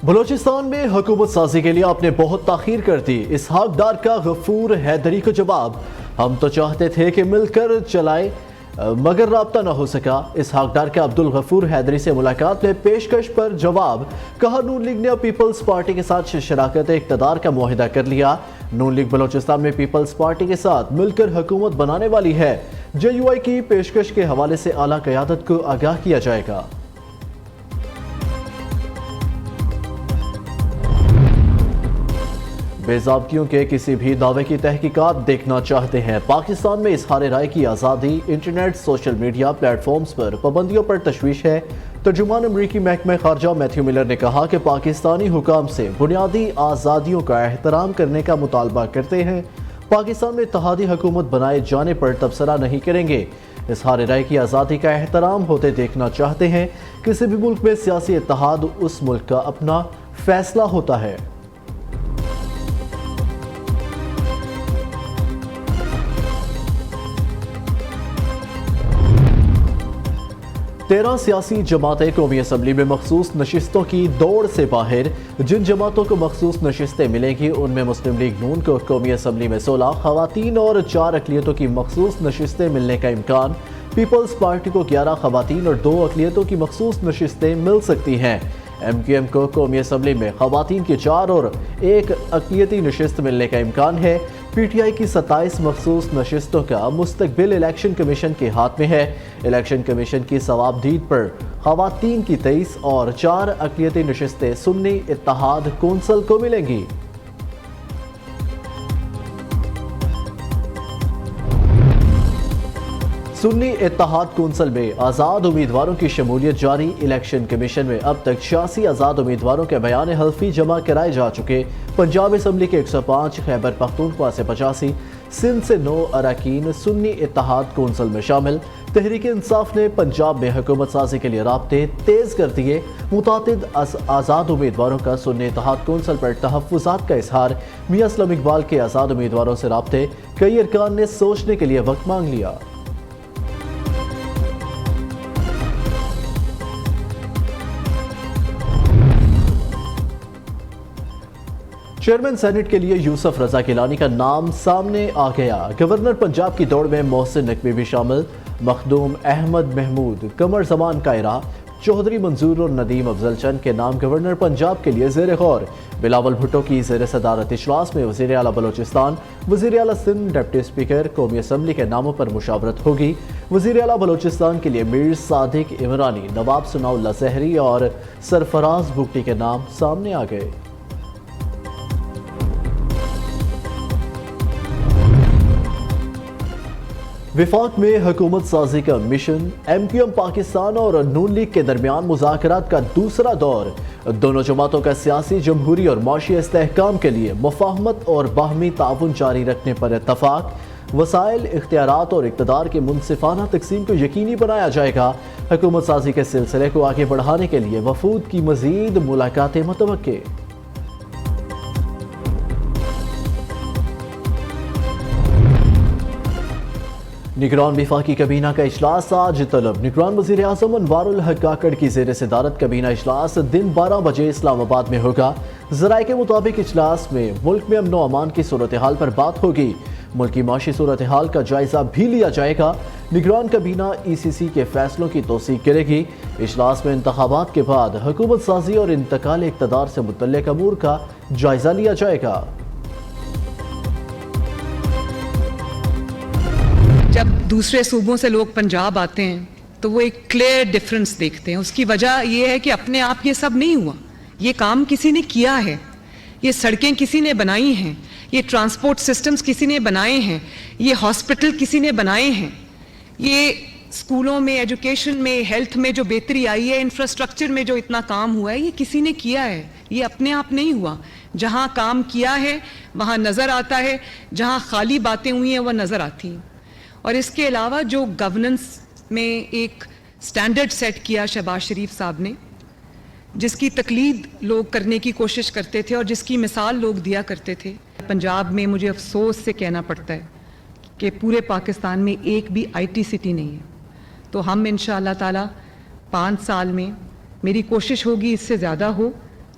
بلوچستان میں حکومت سازی کے لیے آپ نے بہت تاخیر کر دی، اسحاق ڈار کا غفور حیدری کو جواب۔ ہم تو چاہتے تھے کہ مل کر چلائیں مگر رابطہ نہ ہو سکا۔ اسحاق ڈار کے عبدالغفور حیدری سے ملاقات میں پیشکش پر جواب، کہا نون لیگ نے پیپلز پارٹی کے ساتھ شراکت اقتدار کا معاہدہ کر لیا۔ نون لیگ بلوچستان میں پیپلز پارٹی کے ساتھ مل کر حکومت بنانے والی ہے۔ جے یو آئی کی پیشکش کے حوالے سے اعلیٰ قیادت کو آگاہ کیا جائے گا۔ بے ضابطیوں کے کسی بھی دعوے کی تحقیقات دیکھنا چاہتے ہیں۔ پاکستان میں اظہار رائے کی آزادی، internet, social media platforms پر پابندیوں پر تشویش ہے۔ ترجمان امریکی محکمہ خارجہ میتھیو ملر نے کہا کہ پاکستانی حکام سے بنیادی آزادیوں کا احترام کرنے کا مطالبہ کرتے ہیں۔ پاکستان میں اتحادی حکومت بنائے جانے پر تبصرہ نہیں کریں گے۔ اظہار رائے کی آزادی کا احترام ہوتے دیکھنا چاہتے ہیں۔ کسی بھی ملک میں سیاسی اتحاد اس ملک کا اپنا فیصلہ ہوتا ہے۔ 13 سیاسی جماعتیں قومی اسمبلی میں مخصوص نشستوں کی دوڑ سے باہر۔ جن جماعتوں کو مخصوص نشستیں ملیں گی ان میں مسلم لیگ نون کو قومی اسمبلی میں 16 خواتین اور 4 اقلیتوں کی مخصوص نشستیں ملنے کا امکان۔ پیپلز پارٹی کو 11 خواتین اور 2 اقلیتوں کی مخصوص نشستیں مل سکتی ہیں۔ ایم کیو ایم کو قومی اسمبلی میں خواتین کی 4 اور 1 اقلیتی نشست ملنے کا امکان ہے۔ پی ٹی آئی کی 27 مخصوص نشستوں کا مستقبل الیکشن کمیشن کے ہاتھ میں ہے۔ الیکشن کمیشن کی ثوابدید پر خواتین کی 23 اور 4 اقلیتی نشستیں سنی اتحاد کونسل کو ملیں گی۔ سنی اتحاد کونسل میں آزاد امیدواروں کی شمولیت جاری۔ الیکشن کمیشن میں اب تک 86 آزاد امیدواروں کے بیان حلفی جمع کرائے جا چکے۔ پنجاب اسمبلی کے 105، خیبر پختونخوا سے 85، سندھ سے 9 اراکین سنی اتحاد کونسل میں شامل۔ تحریک انصاف نے پنجاب میں حکومت سازی کے لیے رابطے تیز کر دیے۔ متعدد آزاد امیدواروں کا سنی اتحاد کونسل پر تحفظات کا اظہار۔ میاں اسلم اقبال کے آزاد امیدواروں سے رابطے، کئی ارکان نے سوچنے کے لیے وقت مانگ لیا۔ چیئرمین سینٹ کے لیے یوسف رضا گیلانی کا نام سامنے آ گیا۔ گورنر پنجاب کی دوڑ میں محسن نقوی بھی شامل۔ مخدوم احمد محمود، قمر زمان کائرہ، چودھری منظور اور ندیم افضل چند کے نام گورنر پنجاب کے لیے زیر غور۔ بلاول بھٹو کی زیر صدارت اجلاس میں وزیر اعلیٰ بلوچستان، وزیر اعلیٰ سندھ، ڈپٹی اسپیکر قومی اسمبلی کے ناموں پر مشاورت ہوگی۔ وزیر اعلیٰ بلوچستان کے لیے میر صادق عمرانی، نواب ثناء اللہ زہری اور سرفراز بگٹی کے نام سامنے آ گئے۔ وفاق میں حکومت سازی کا mission, M Q M Pakistan اور نون لیگ کے درمیان مذاکرات کا دوسرا دور۔ دونوں جماعتوں کا سیاسی، جمہوری اور معاشی استحکام کے لیے مفاہمت اور باہمی تعاون جاری رکھنے پر اتفاق۔ وسائل، اختیارات اور اقتدار کی منصفانہ تقسیم کو یقینی بنایا جائے گا۔ حکومت سازی کے سلسلے کو آگے بڑھانے کے لیے وفود کی مزید ملاقاتیں متوقع۔ نگران وفاقی کابینہ کا اجلاس آج طلب۔ نگران وزیر اعظم انوار الحق کاکڑ کی زیر صدارت کابینہ اجلاس دن 12 بجے اسلام آباد میں ہوگا۔ ذرائع کے مطابق اجلاس میں ملک میں امن و امان کی صورتحال پر بات ہوگی۔ ملکی معاشی صورتحال کا جائزہ بھی لیا جائے گا۔ نگران کابینہ ای سی سی کے فیصلوں کی توثیق کرے گی۔ اجلاس میں انتخابات کے بعد حکومت سازی اور انتقال اقتدار سے متعلق امور کا جائزہ لیا جائے گا۔ جب دوسرے صوبوں سے لوگ پنجاب آتے ہیں تو وہ ایک کلیئر ڈیفرنس دیکھتے ہیں۔ اس کی وجہ یہ ہے کہ اپنے آپ یہ سب نہیں ہوا، یہ کام کسی نے کیا ہے، یہ سڑکیں کسی نے بنائی ہیں، یہ ٹرانسپورٹ سسٹمز کسی نے بنائے ہیں، یہ ہاسپٹل کسی نے بنائے ہیں، یہ اسکولوں میں، ایجوکیشن میں، ہیلتھ میں جو بہتری آئی ہے، انفراسٹرکچر میں جو اتنا کام ہوا ہے، یہ کسی نے کیا ہے، یہ اپنے آپ نہیں ہوا۔ جہاں کام کیا ہے وہاں نظر آتا ہے، جہاں خالی باتیں ہوئی ہیں وہ نظر آتی ہیں۔ اور اس کے علاوہ جو گورننس میں ایک سٹینڈرڈ سیٹ کیا شہباز شریف صاحب نے، جس کی تقلید لوگ کرنے کی کوشش کرتے تھے اور جس کی مثال لوگ دیا کرتے تھے، پنجاب میں مجھے افسوس سے کہنا پڑتا ہے کہ پورے پاکستان میں ایک بھی آئی ٹی سٹی نہیں ہے۔ تو ہم انشاءاللہ تعالی 5 سال میں، میری کوشش ہوگی اس سے زیادہ ہو،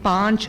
5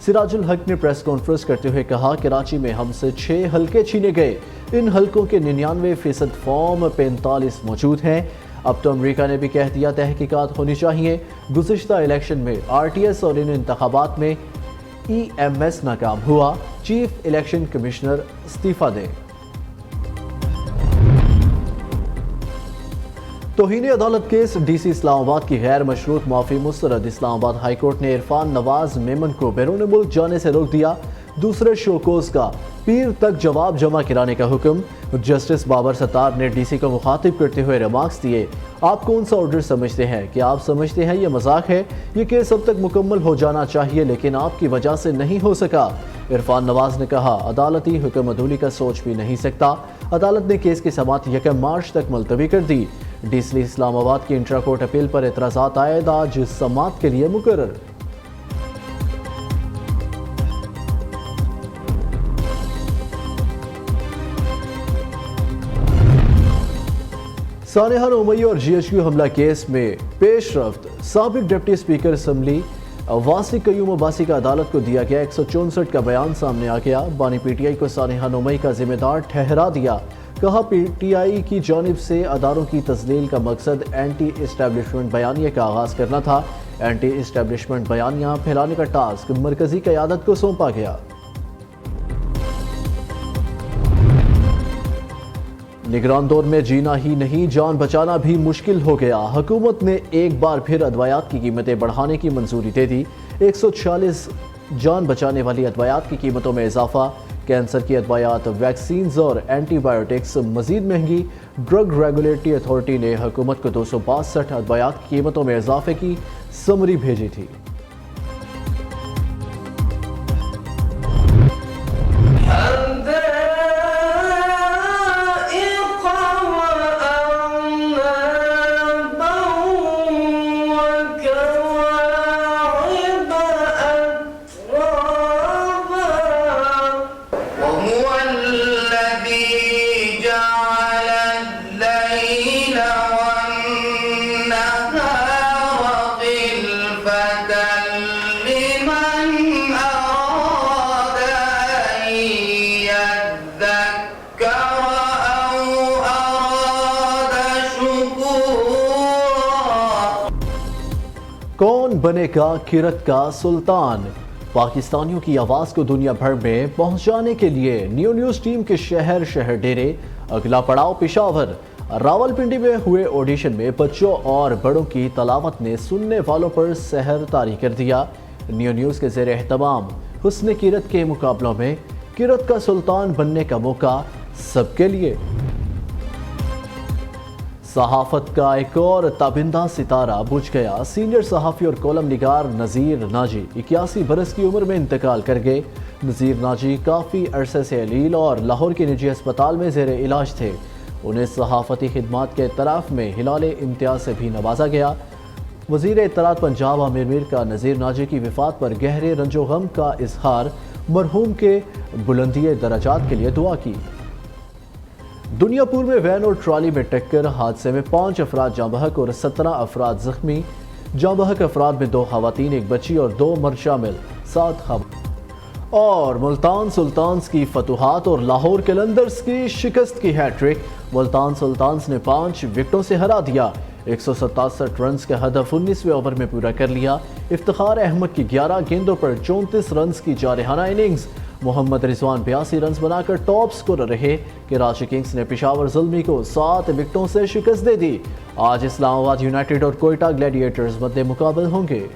سراج الحق نے پریس کانفرنس کرتے ہوئے کہا کراچی میں ہم سے 6 حلقے چھینے گئے، ان حلقوں کے 99% فارم 45 موجود ہیں۔ اب تو امریکہ نے بھی کہہ دیا تحقیقات ہونی چاہیے، گزشتہ الیکشن میں RTS اور ان انتخابات میں EMS ناکام ہوا، چیف الیکشن کمشنر استعفیٰ دیں۔ توہین عدالت کیس ڈی سی اسلام آباد کی غیر مشروط معافی مسترد۔ اسلام آباد ہائی کورٹ نے عرفان نواز میمن کو بیرون ملک جانے سے روک دیا، دوسرے شوکوز کا پیر تک جواب جمع کرانے کا حکم۔ جسٹس بابر ستار نے ڈی سی کو مخاطب کرتے ہوئے ریمارکس دیے، آپ کون سا آرڈر سمجھتے ہیں؟ کہ آپ سمجھتے ہیں یہ مذاق ہے؟ یہ کیس اب تک مکمل ہو جانا چاہیے لیکن آپ کی وجہ سے نہیں ہو سکا۔ عرفان نواز نے کہا عدالتی حکم عدولی کا سوچ بھی نہیں سکتا۔ عدالت نے کیس کی سماعت 1 مارچ تک ملتوی کر دی۔ ڈی سی اسلام آباد کی انٹرا کورٹ اپیل پر اعتراضات عائد آج سماعت کے لیے مقرر۔ سانحہ نومئی اور GHQ حملہ کیس میں پیش رفت، سابق ڈپٹی اسپیکر اسمبلی واسی قیوم عباسی کا عدالت کو دیا گیا 164 کا بیان سامنے آ گیا۔ بانی PTI کو سانحہ نومئی کا ذمہ دار ٹھہرا دیا، کہا PTI کی جانب سے اداروں کی تذلیل کا مقصد اینٹی اسٹیبلشمنٹ بیانیے کا آغاز کرنا تھا۔ اینٹی اسٹیبلشمنٹ بیانیہ پھیلانے کا ٹاسک مرکزی قیادت کو سونپا گیا۔ نگران دور میں جینا ہی نہیں جان بچانا بھی مشکل ہو گیا، حکومت نے ایک بار پھر ادویات کی قیمتیں بڑھانے کی منظوری دے دی۔ 146 جان بچانے والی ادویات کی قیمتوں میں اضافہ، کینسر کی ادویات، ویکسینز اور اینٹی بائیوٹکس مزید مہنگی۔ ڈرگ ریگولیٹری اتھارٹی نے حکومت کو 262 ادویات کی قیمتوں میں اضافے کی سمری بھیجی تھی۔ کون بنے گا کھیرت کا سلطان؟ پاکستانیوں کی آواز کو دنیا بھر میں پہنچانے کے لیے نیو نیوز ٹیم کے شہر شہر ڈیرے، اگلا پڑاؤ پشاور۔ راولپنڈی میں ہوئے آڈیشن میں بچوں اور بڑوں کی تلاوت نے سننے والوں پر سحر طاری کر دیا۔ نیو نیوز کے زیر اہتمام حسن کیرت کے مقابلوں میں کیرت کا سلطان بننے کا موقع سب کے لیے۔ صحافت کا ایک اور تابندہ ستارہ بجھ گیا۔ سینئر صحافی اور کالم نگار نذیر ناجی 81 برس کی عمر میں انتقال کر گئے۔ نذیر ناجی کافی عرصے سے علیل اور لاہور کے نجی اسپتال میں زیر علاج تھے۔ انہیں صحافتی خدمات کے اعتراف میں ہلال امتیاز سے بھی نوازا گیا۔ وزیر اطلاعات پنجاب عامر میر کا نذیر ناجی کی وفات پر گہرے رنج و غم کا اظہار، مرحوم کے بلندی درجات کے لیے دعا کی۔ دنیا پور میں وین اور ٹرالی میں ٹکر، حادثے میں 5 افراد جاں بحق اور 17 افراد زخمی۔ جاں بحق افراد میں 2 خواتین، 1 بچی اور 2 مرد شامل، 7 خبر۔ اور ملتان سلطانز کی فتوحات اور لاہور قلندرز کی شکست کی ہیٹ-ٹرک، ملتان سلطانز نے 5 وکٹوں سے ہرا دیا، 167 رنز کا ہدف 19ویں اوور میں پورا کر لیا۔ افتخار احمد کی 11 گیندوں پر 34 رنز کی جارحانہ اننگز، محمد رضوان 82 رنز بنا کر ٹاپ سکورر رہے۔ کراچی کنگز نے پشاور زلمی کو 7 وکٹوں سے شکست دے دی۔ آج اسلام آباد یونائیٹڈ اور کوئٹہ گلیڈیٹرز مد مقابل ہوں گے۔